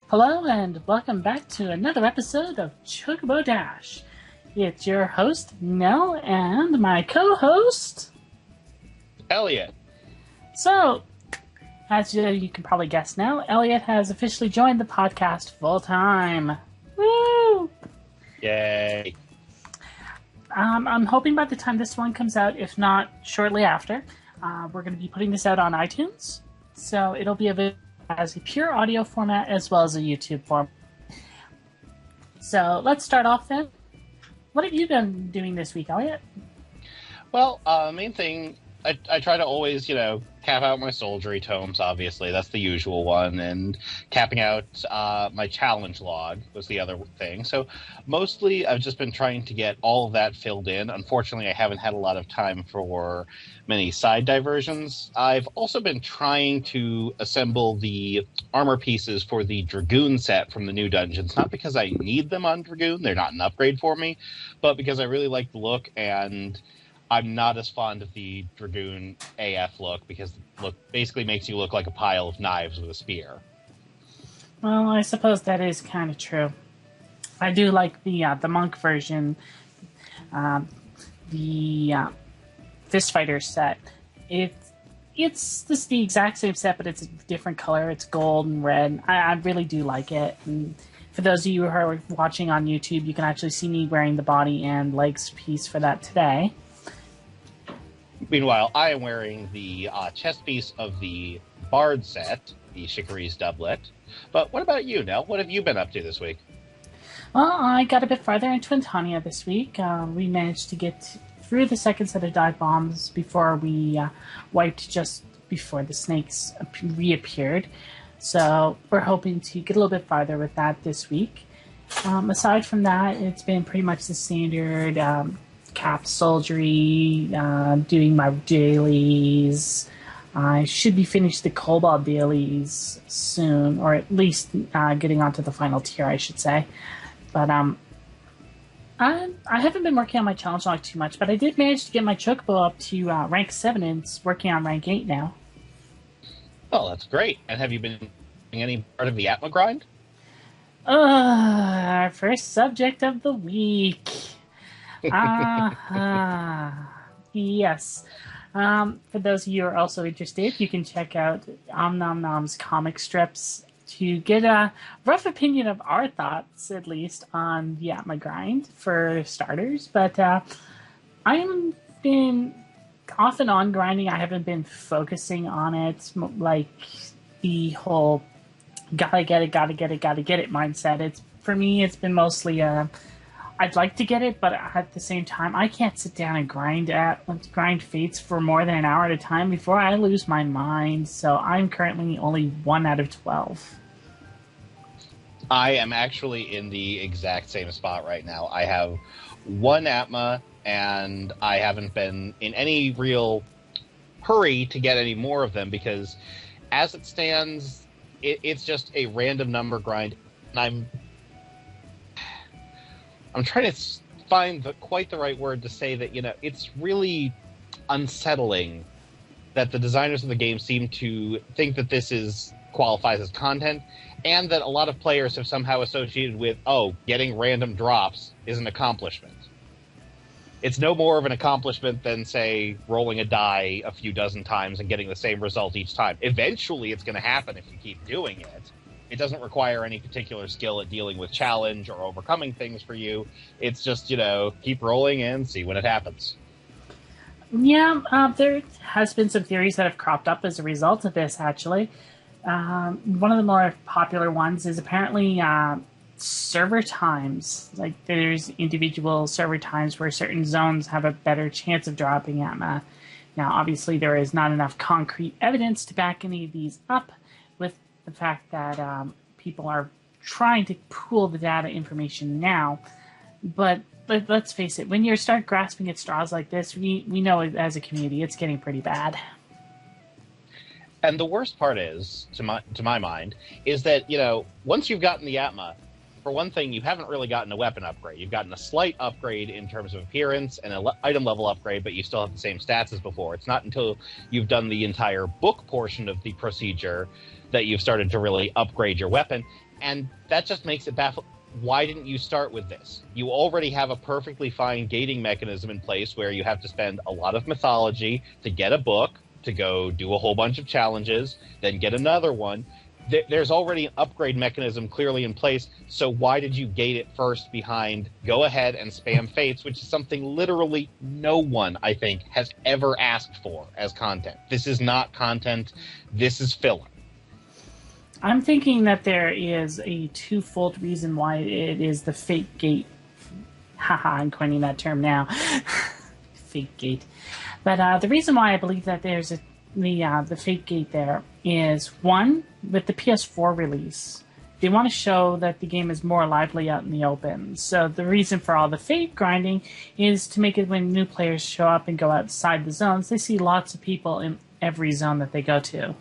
Hello and welcome back to another episode of Chocobo Dash. It's your host, Nell, and my co-host... Elliot. So, as you can probably guess now, Elliot has officially joined the podcast full-time. Woo! Yay. I'm hoping by the time this one comes out, if not shortly after, we're going to be putting this out on iTunes. So it'll be available as a pure audio format as well as a YouTube format. So let's start off then. What have you been doing this week, Elliot? Well, main thing, I try to always, cap out my soldiery tomes, obviously. That's the usual one. And capping out my challenge log was the other thing. So mostly I've just been trying to get all of that filled in. Unfortunately, I haven't had a lot of time for many side diversions. I've also been trying to assemble the armor pieces for the Dragoon set from the new dungeons. Not because I need them on Dragoon. They're not an upgrade for me. But because I really like the look, and I'm not as fond of the Dragoon AF look, because the look basically makes you look like a pile of knives with a spear. Well, I suppose that is kind of true. I do like the monk version, the Fist Fighter set. It's just the exact same set, but it's a different color. It's gold and red. I really do like it. And for those of you who are watching on YouTube, you can actually see me wearing the body and legs piece for that today. Meanwhile, I am wearing the chest piece of the Bard set, the Shikari's doublet. But what about you, Nell? What have you been up to this week? Well, I got a bit farther into Antonia this week. We managed to get through the second set of dive bombs before we wiped just before the snakes reappeared. So we're hoping to get a little bit farther with that this week. Aside from that, it's been pretty much the standard capped soldiery, doing my dailies. I should be finished the Cobalt dailies soon, or at least getting onto the final tier, I should say. But I haven't been working on my challenge log too much, but I did manage to get my Chocobo up to rank 7, and it's working on rank 8 now. Oh, that's great. And have you been doing any part of the Atma grind? Our first subject of the week. Yes. For those of you who are also interested, you can check out Omnomnom's comic strips to get a rough opinion of our thoughts, at least, on the Atma grind, for starters. But I haven't been off and on grinding. I haven't been focusing on it, like the whole gotta get it mindset. For me, it's been mostly I'd like to get it, but at the same time, I can't sit down and grind fates for more than an hour at a time before I lose my mind. So I'm currently only 1 out of 12. I am actually in the exact same spot right now. I have 1 Atma, and I haven't been in any real hurry to get any more of them, because as it stands, it's just a random number grind, and I'm trying to find quite the right word to say that, it's really unsettling that the designers of the game seem to think that this qualifies as content, and that a lot of players have somehow associated with, getting random drops is an accomplishment. It's no more of an accomplishment than, say, rolling a die a few dozen times and getting the same result each time. Eventually it's going to happen if you keep doing it. It doesn't require any particular skill at dealing with challenge or overcoming things for you. It's just, keep rolling and see when it happens. Yeah, there has been some theories that have cropped up as a result of this, actually. One of the more popular ones is apparently server times. Like, there's individual server times where certain zones have a better chance of dropping Atma. Now, obviously, there is not enough concrete evidence to back any of these up, with the fact that people are trying to pool the data information now. But let's face it, when you start grasping at straws like this, we know as a community it's getting pretty bad. And the worst part is, to my mind, is that, once you've gotten the Atma, for one thing, you haven't really gotten a weapon upgrade. You've gotten a slight upgrade in terms of appearance and an item level upgrade, but you still have the same stats as before. It's not until you've done the entire book portion of the procedure that you've started to really upgrade your weapon. And that just makes it baffling. Why didn't you start with this? You already have a perfectly fine gating mechanism in place where you have to spend a lot of mythology to get a book, to go do a whole bunch of challenges, then get another one. There's already an upgrade mechanism clearly in place, so why did you gate it first behind go ahead and spam fates, which is something literally no one, I think, has ever asked for as content. This is not content, this is filler. I'm thinking that there is a twofold reason why it is the fake gate. Haha, I'm coining that term now. Fake gate. But the reason why I believe that there's the fake gate there is, one, with the PS4 release, they want to show that the game is more lively out in the open. So the reason for all the fake grinding is to make it when new players show up and go outside the zones, they see lots of people in every zone that they go to.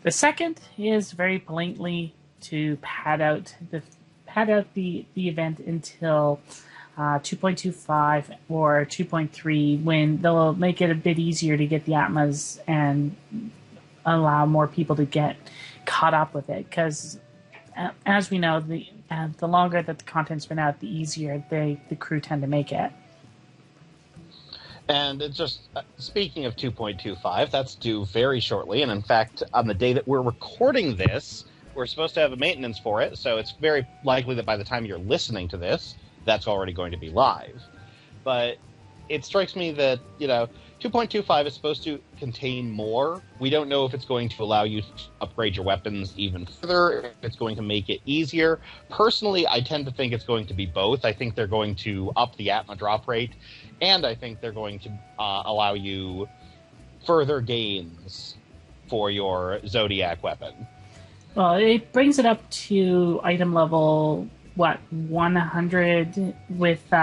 The second is very blatantly to pad out the event until 2.25 or 2.3, when they'll make it a bit easier to get the Atmas and allow more people to get caught up with it. Because as we know, the longer that the content's been out, the easier the crew tend to make it. And it just, speaking of 2.25, that's due very shortly. And in fact, on the day that we're recording this, we're supposed to have a maintenance for it. So it's very likely that by the time you're listening to this, that's already going to be live. But it strikes me that, 2.25 is supposed to contain more. We don't know if it's going to allow you to upgrade your weapons even further, if it's going to make it easier. Personally, I tend to think it's going to be both. I think they're going to up the Atma drop rate, and I think they're going to allow you further gains for your Zodiac weapon. Well, it brings it up to item level, 100 with the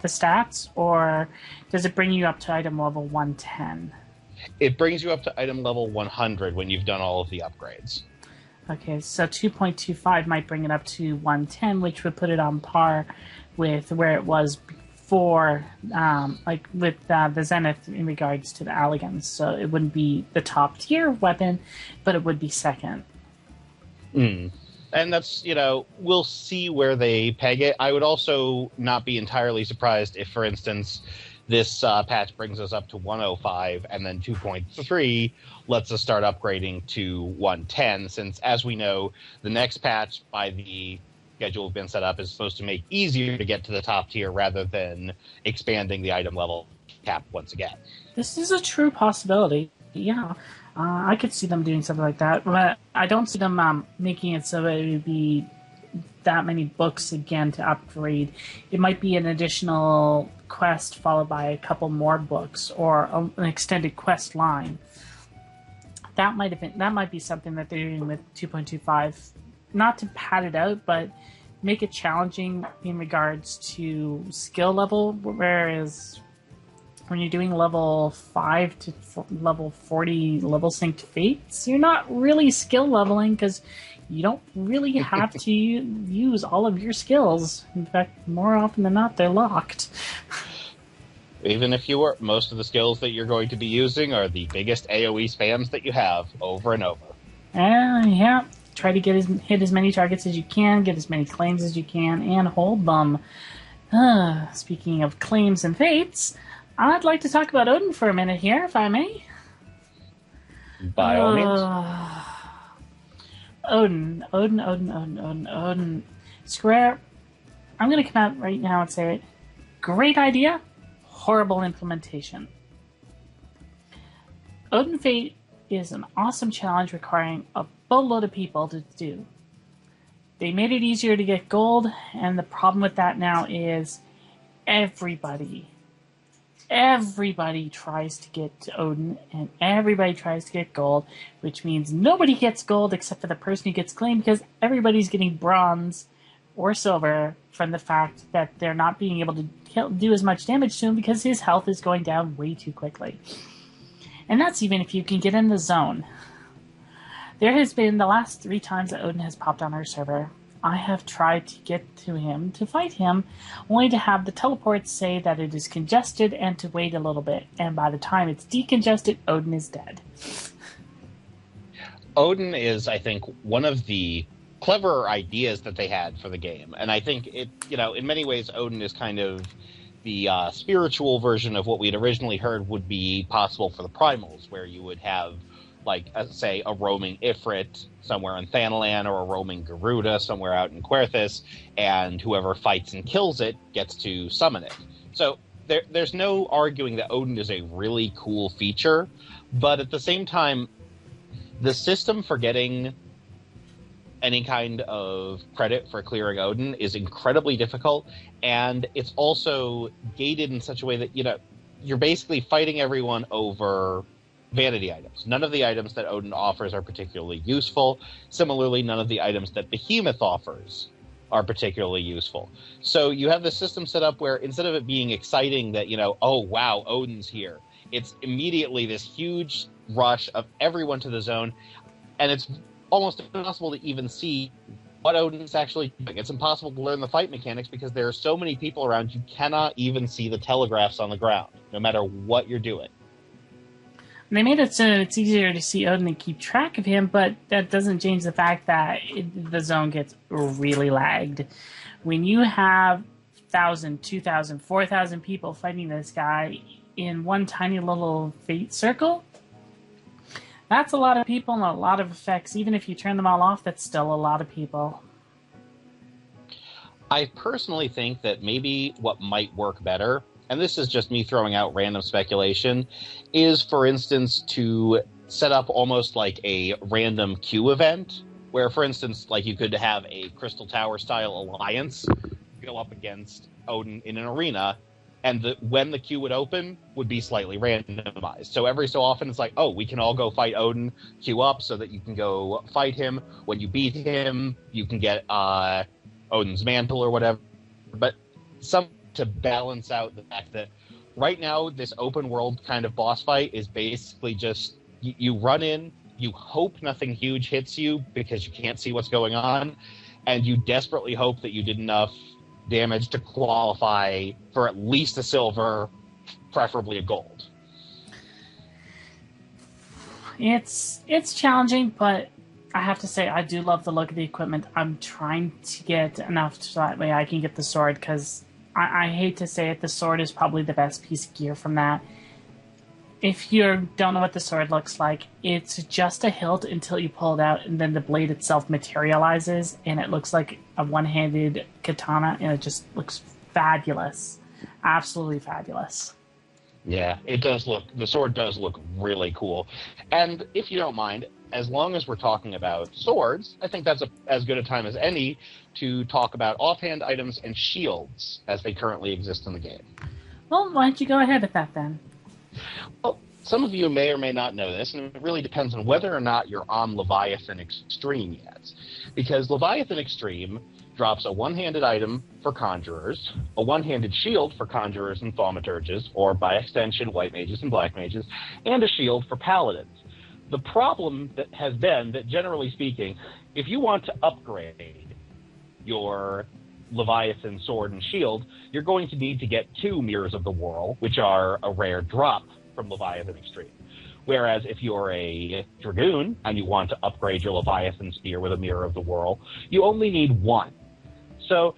stats, or does it bring you up to item level 110? It brings you up to item level 100 when you've done all of the upgrades. Okay, so 2.25 might bring it up to 110, which would put it on par with where it was before, like with the Zenith in regards to the Alligans. So it wouldn't be the top tier weapon, but it would be second. And that's, we'll see where they peg it. I would also not be entirely surprised if, for instance, this patch brings us up to 105, and then 2.3 lets us start upgrading to 110, since, as we know, the next patch, by the schedule we've been set up, is supposed to make it easier to get to the top tier rather than expanding the item level cap once again. This is a true possibility, yeah. I could see them doing something like that, but I don't see them making it so it would be that many books again to upgrade. It might be an additional quest followed by a couple more books, or an extended quest line. That might be something that they're doing with 2.25, not to pad it out, but make it challenging in regards to skill level, whereas when you're doing level 5 to level 40 level synced fates, you're not really skill leveling because you don't really have to use all of your skills. In fact, more often than not, they're locked. Even if you were, most of the skills that you're going to be using are the biggest AoE spams that you have over and over. Yeah. Try to hit as many targets as you can, get as many claims as you can, and hold them. Speaking of claims and fates, I'd like to talk about Odin for a minute here, if I may. By all means. Odin. Square, I'm going to come out right now and say it. Great idea, horrible implementation. Odin Fate is an awesome challenge requiring a boatload of people to do. They made it easier to get gold, and the problem with that now is everybody tries to get to Odin, and everybody tries to get gold, which means nobody gets gold except for the person who gets claimed, because everybody's getting bronze or silver from the fact that they're not being able to do as much damage to him because his health is going down way too quickly. And that's even if you can get in the zone. There has been the last 3 times that Odin has popped on our server, I have tried to get to him, to fight him, only to have the teleports say that it is congested and to wait a little bit. And by the time it's decongested, Odin is dead. Odin is, I think, one of the clever ideas that they had for the game. And I think it, in many ways, Odin is kind of the spiritual version of what we had originally heard would be possible for the Primals, where you would have, like, say, a roaming Ifrit somewhere in Thanalan or a roaming Garuda somewhere out in Querthus, and whoever fights and kills it gets to summon it. So there's no arguing that Odin is a really cool feature, but at the same time, the system for getting any kind of credit for clearing Odin is incredibly difficult, and it's also gated in such a way that, you're basically fighting everyone over vanity items. None of the items that Odin offers are particularly useful. Similarly, none of the items that Behemoth offers are particularly useful. So you have this system set up where instead of it being exciting that, oh, wow, Odin's here, it's immediately this huge rush of everyone to the zone, and it's almost impossible to even see what Odin's actually doing. It's impossible to learn the fight mechanics because there are so many people around, you cannot even see the telegraphs on the ground, no matter what you're doing. They made it so it's easier to see Odin and keep track of him, but that doesn't change the fact that the zone gets really lagged. When you have 1,000, 2,000, 4,000 people fighting this guy in one tiny little fate circle, that's a lot of people and a lot of effects. Even if you turn them all off, that's still a lot of people. I personally think that maybe what might work better, and this is just me throwing out random speculation, is, for instance, to set up almost like a random queue event, where, for instance, like you could have a Crystal Tower-style alliance go up against Odin in an arena, and when the queue would open would be slightly randomized. So every so often it's like, oh, we can all go fight Odin, queue up so that you can go fight him. When you beat him, you can get Odin's mantle or whatever. But some to balance out the fact that right now this open world kind of boss fight is basically just you run in, you hope nothing huge hits you because you can't see what's going on, and you desperately hope that you did enough damage to qualify for at least a silver, preferably a gold. It's challenging, but I have to say I do love the look of the equipment. I'm trying to get enough so that way I can get the sword, because I hate to say it, the sword is probably the best piece of gear from that. If you don't know what the sword looks like, it's just a hilt until you pull it out, and then the blade itself materializes, and it looks like a one-handed katana, and it just looks fabulous. Absolutely fabulous. Yeah, the sword does look really cool. And if you don't mind, as long as we're talking about swords, I think that's as good a time as any to talk about offhand items and shields as they currently exist in the game. Well, why don't you go ahead with that then? Well, some of you may or may not know this, and it really depends on whether or not you're on Leviathan Extreme yet. Because Leviathan Extreme drops a one-handed item for Conjurers, a one-handed shield for Conjurers and Thaumaturges, or by extension, White Mages and Black Mages, and a shield for Paladins. The problem that has been that, generally speaking, if you want to upgrade your Leviathan sword and shield, you're going to need to get 2 Mirrors of the Whirl, which are a rare drop from Leviathan Extreme. Whereas if you're a Dragoon and you want to upgrade your Leviathan spear with a Mirror of the Whirl, you only need 1. So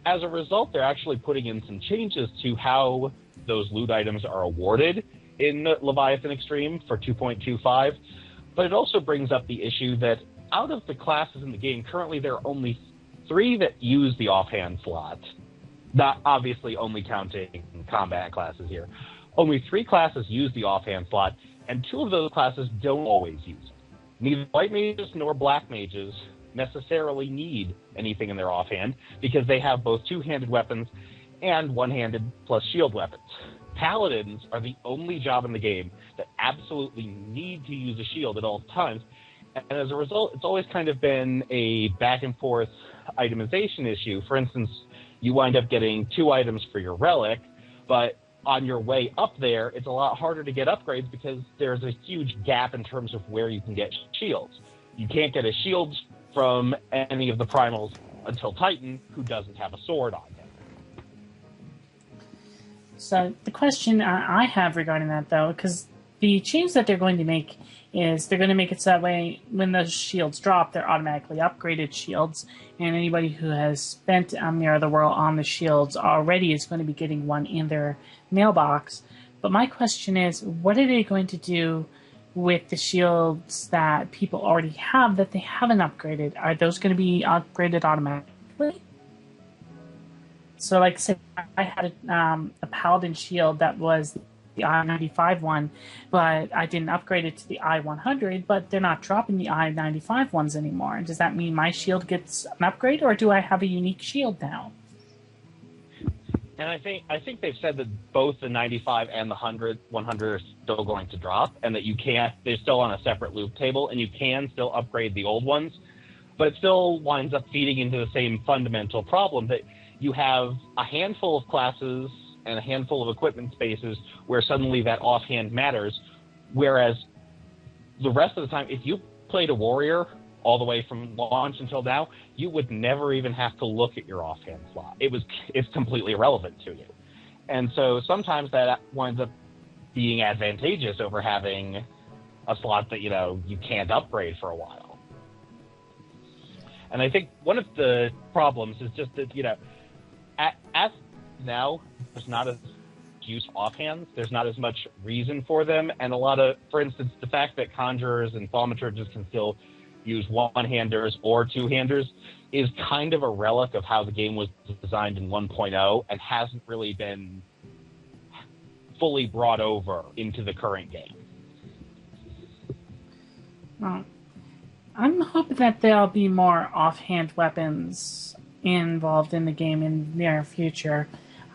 as a result, they're actually putting in some changes to how those loot items are awarded in Leviathan Extreme for 2.25, but it also brings up the issue that out of the classes in the game, currently there are only 3 that use the offhand slot, not obviously only counting combat classes here. Only 3 classes use the offhand slot, and 2 of those classes don't always use it. Neither White Mages nor Black Mages necessarily need anything in their offhand because they have both two-handed weapons and one-handed plus shield weapons. Paladins are the only job in the game that absolutely need to use a shield at all times, and as a result, it's always kind of been a back-and-forth itemization issue. For instance, you wind up getting 2 items for your relic, but on your way up there, it's a lot harder to get upgrades because there's a huge gap in terms of where you can get shields. You can't get a shield from any of the primals until Titan, who doesn't have a sword on him. So the question I have regarding that, though, because the change that they're going to make is they're going to make it so that way when those shields drop, they're automatically upgraded shields, and anybody who has spent Mirror of the World on the shields already is going to be getting one in their mailbox. But my question is, what are they going to do with the shields that people already have that they haven't upgraded? Are those going to be upgraded automatically? So, like, say I had a Paladin shield that was the I-95 one, but I didn't upgrade it to the I-100, but they're not dropping the I-95 ones anymore. Does that mean my shield gets an upgrade, or do I have a unique shield now? And I think they've said that both the 95 and the 100 are still going to drop, and that you can't. They're still on a separate loop table, and you can still upgrade the old ones, but it still winds up feeding into the same fundamental problem that you have a handful of classes and a handful of equipment spaces where suddenly that offhand matters, whereas the rest of the time, if you played a warrior all the way from launch until now, you would never even have to look at your offhand slot. It's completely irrelevant to you. And so sometimes that winds up being advantageous over having a slot that, you can't upgrade for a while. And I think one of the problems is just that, as now, there's not as use offhands. There's not as much reason for them, and for instance, the fact that conjurers and thaumaturges can still use one-handers or two-handers is kind of a relic of how the game was designed in 1.0 and hasn't really been fully brought over into the current game. Well, I'm hoping that there'll be more offhand weapons involved in the game in the near future.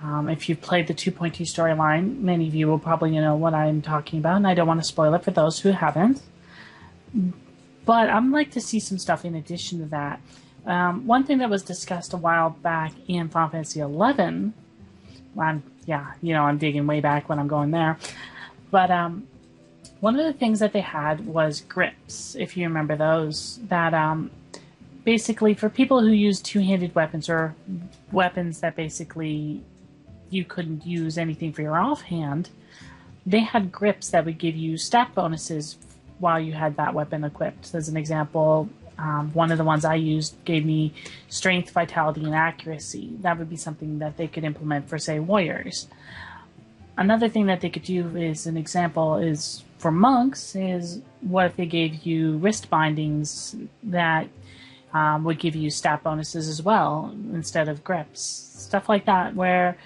If you've played the 2.2 storyline, many of you will probably know what I'm talking about, and I don't want to spoil it for those who haven't. But I'd like to see some stuff in addition to that. One thing that was discussed a while back in Final Fantasy XI, I'm digging way back when I'm going there, but one of the things that they had was grips, if you remember those, that basically for people who use two-handed weapons or weapons that basically you couldn't use anything for your offhand, they had grips that would give you stat bonuses while you had that weapon equipped. As an example, one of the ones I used gave me strength, vitality, and accuracy. That would be something that they could implement for, say, warriors. Another thing that they could do is, an example is for monks, is what if they gave you wrist bindings that would give you stat bonuses as well instead of grips. Stuff like that, where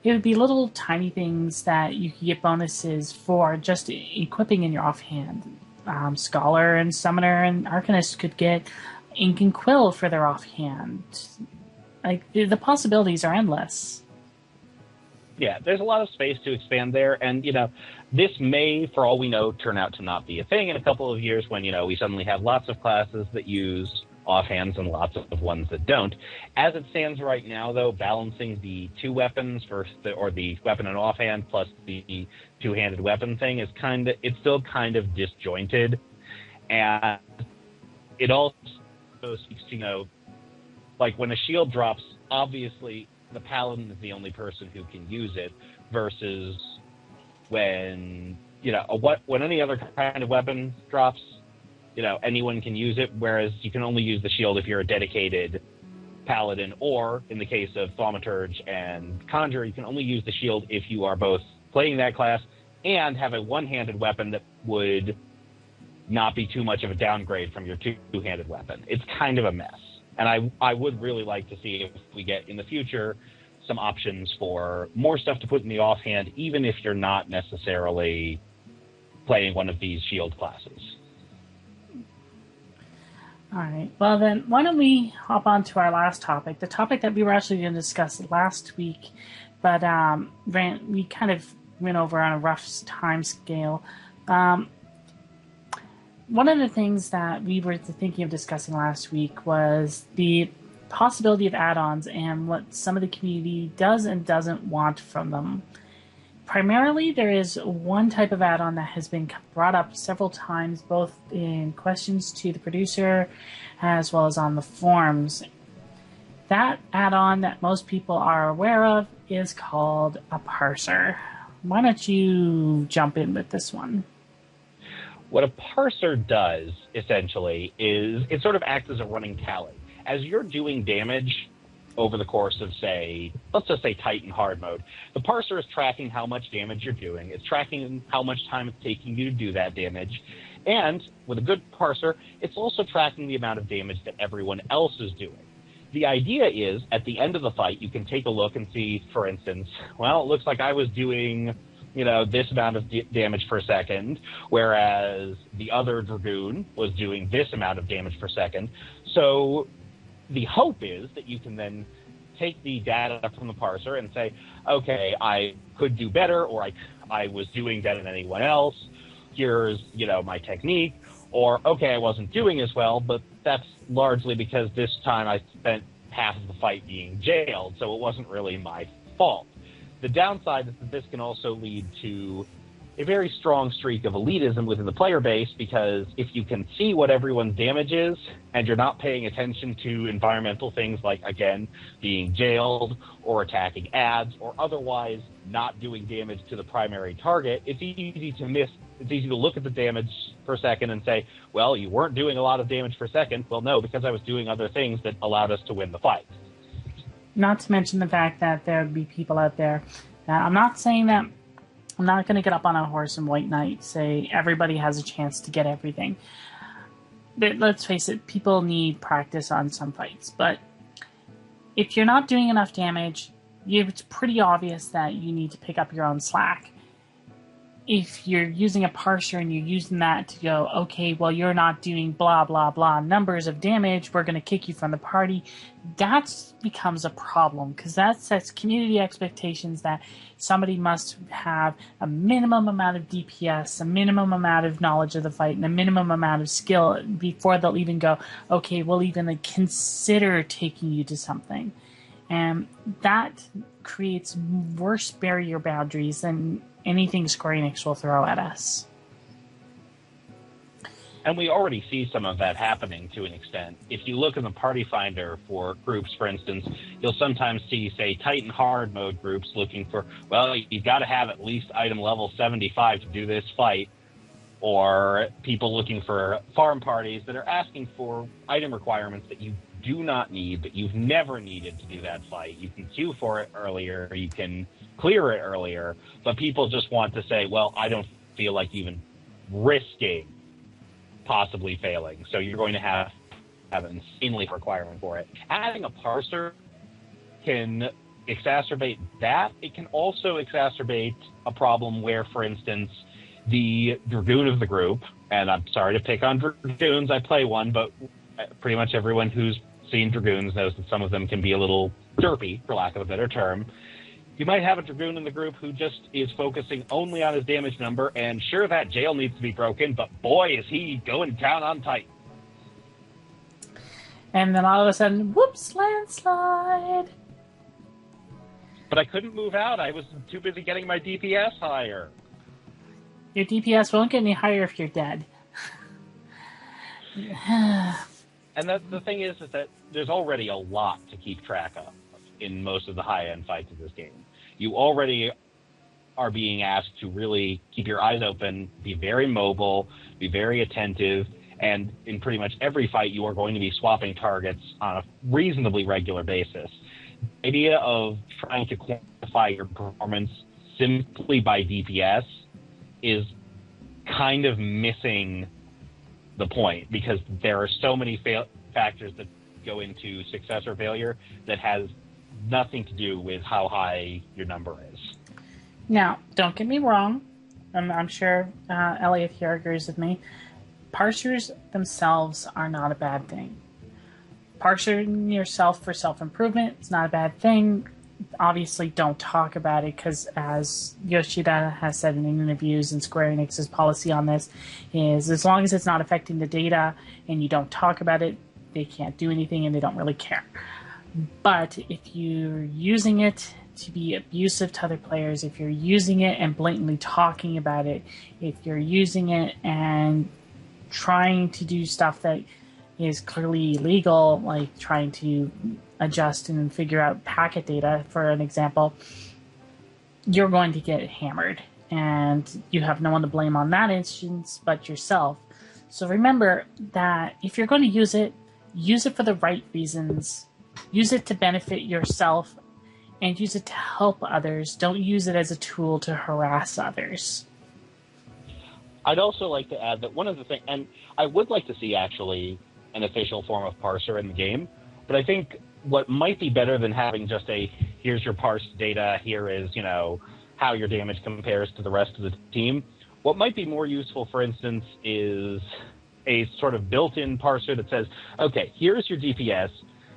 it would be little tiny things that you could get bonuses for just equipping in your offhand. Scholar and Summoner and Arcanist could get Ink and Quill for their offhand. Like, the possibilities are endless. Yeah, there's a lot of space to expand there, and, this may, for all we know, turn out to not be a thing in a couple of years when, we suddenly have lots of classes that use offhands and lots of ones that don't. As it stands right now, though, balancing the two weapons or the weapon and offhand plus the two-handed weapon thing is it's still kind of disjointed, and it also speaks to, like when a shield drops, obviously the paladin is the only person who can use it, versus when when any other kind of weapon drops, anyone can use it, whereas you can only use the shield if you're a dedicated paladin, or in the case of thaumaturge and conjurer, you can only use the shield if you are both playing that class and have a one-handed weapon that would not be too much of a downgrade from your two-handed weapon. It's kind of a mess. And I would really like to see if we get in the future some options for more stuff to put in the offhand, even if you're not necessarily playing one of these shield classes. All right. Well, then, why don't we hop on to our last topic, the topic that we were actually going to discuss last week, but we kind of went over on a rough time scale. One of the things that we were thinking of discussing last week was the possibility of add-ons and what some of the community does and doesn't want from them. Primarily, there is one type of add-on that has been brought up several times, both in questions to the producer as well as on the forums. That add-on that most people are aware of is called a parser. Why don't you jump in with this one? What a parser does, essentially, is it sort of acts as a running tally. As you're doing damage over the course of, say, let's just say Titan hard mode, the parser is tracking how much damage you're doing. It's tracking how much time it's taking you to do that damage. And with a good parser, it's also tracking the amount of damage that everyone else is doing. The idea is, at the end of the fight, you can take a look and see, for instance, well, it looks like I was doing, this amount of damage per second, whereas the other Dragoon was doing this amount of damage per second. So the hope is that you can then take the data from the parser and say, okay, I could do better, or I was doing better than anyone else. Here's, my technique. Or, okay, I wasn't doing as well, but that's largely because this time I spent half of the fight being jailed, so it wasn't really my fault. The downside is that this can also lead to a very strong streak of elitism within the player base, because if you can see what everyone's damage is, and you're not paying attention to environmental things like, again, being jailed, or attacking ads, or otherwise not doing damage to the primary target, it's easy to miss. It's easy to look at the damage per second and say, well, you weren't doing a lot of damage per second. Well, no, because I was doing other things that allowed us to win the fight. Not to mention the fact that there would be people out there. I'm not saying that I'm not going to get up on a horse and white knight, say everybody has a chance to get everything. But let's face it, people need practice on some fights. But if you're not doing enough damage, it's pretty obvious that you need to pick up your own slack. If you're using a parser and you're using that to go, okay, well, you're not doing blah, blah, blah numbers of damage, we're going to kick you from the party, that becomes a problem, because that sets community expectations that somebody must have a minimum amount of DPS, a minimum amount of knowledge of the fight, and a minimum amount of skill before they'll even go, okay, we'll even consider taking you to something. And that creates worse barrier boundaries than anything Square Enix will throw at us. And we already see some of that happening to an extent. If you look in the party finder for groups, for instance, you'll sometimes see, say, Titan hard mode groups looking for, well, you've got to have at least item level 75 to do this fight, or people looking for farm parties that are asking for item requirements that you do not need, but you've never needed to do that fight. You can queue for it earlier, you can clear it earlier, but people just want to say, well, I don't feel like even risking possibly failing, so you're going to have an insanely requirement for it. Adding a parser can exacerbate that. It can also exacerbate a problem where, for instance, the Dragoon of the group, and I'm sorry to pick on Dragoons, I play one, but pretty much everyone who's seen Dragoons knows that some of them can be a little derpy, for lack of a better term. You might have a Dragoon in the group who just is focusing only on his damage number, and sure, that jail needs to be broken, but boy, is he going down on Titan. And then all of a sudden, whoops, landslide. But I couldn't move out. I was too busy getting my DPS higher. Your DPS won't get any higher if you're dead. And the thing is that there's already a lot to keep track of in most of the high-end fights of this game. You already are being asked to really keep your eyes open, be very mobile, be very attentive, and in pretty much every fight you are going to be swapping targets on a reasonably regular basis. The idea of trying to quantify your performance simply by DPS is kind of missing the point, because there are so many factors that go into success or failure that has nothing to do with how high your number is. Now, don't get me wrong. I'm sure Elliot here agrees with me. Parsers themselves are not a bad thing. Parsing yourself for self-improvement is not a bad thing. Obviously, don't talk about it, because as Yoshida has said in interviews, and Square Enix's policy on this is, as long as it's not affecting the data and you don't talk about it, they can't do anything and they don't really care. But if you're using it to be abusive to other players, if you're using it and blatantly talking about it, if you're using it and trying to do stuff that is clearly illegal, like trying to adjust and figure out packet data, for an example, you're going to get hammered. and you have no one to blame on that instance but yourself. So remember that if you're going to use it for the right reasons. Use it to benefit yourself and use it to help others. Don't use it as a tool to harass others. I'd also like to add that one of the things, and I would like to see actually an official form of parser in the game, but I think what might be better than having just a, here's your parsed data, here is, how your damage compares to the rest of the team. What might be more useful, for instance, is a sort of built-in parser that says, okay, here's your DPS,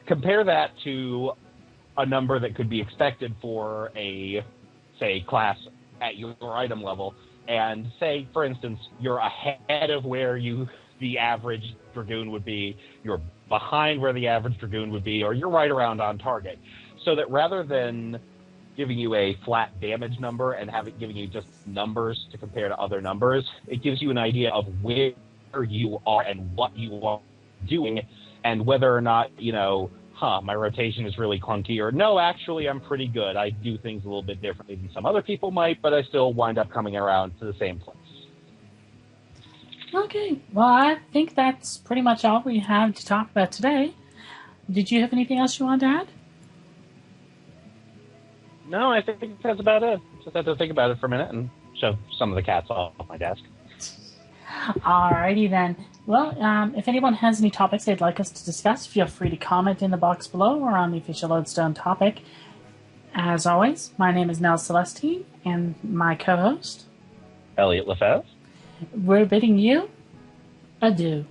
compare that to a number that could be expected for a, say, class at your item level, and say, for instance, you're ahead of where the average Dragoon would be, you're behind where the average Dragoon would be, or you're right around on target. So that rather than giving you a flat damage number and giving you just numbers to compare to other numbers, it gives you an idea of where you are and what you are doing, and whether or not, my rotation is really clunky, or no, actually, I'm pretty good. I do things a little bit differently than some other people might, but I still wind up coming around to the same place. Okay, well, I think that's pretty much all we have to talk about today. Did you have anything else you wanted to add? No, I think that's about it. Just have to think about it for a minute and shove some of the cats off my desk. Alrighty then. Well, if anyone has any topics they'd like us to discuss, feel free to comment in the box below or on the official Lodestone topic. As always, my name is Nell Celestine, and my co-host, Elliot Lefebvre. We're bidding you adieu.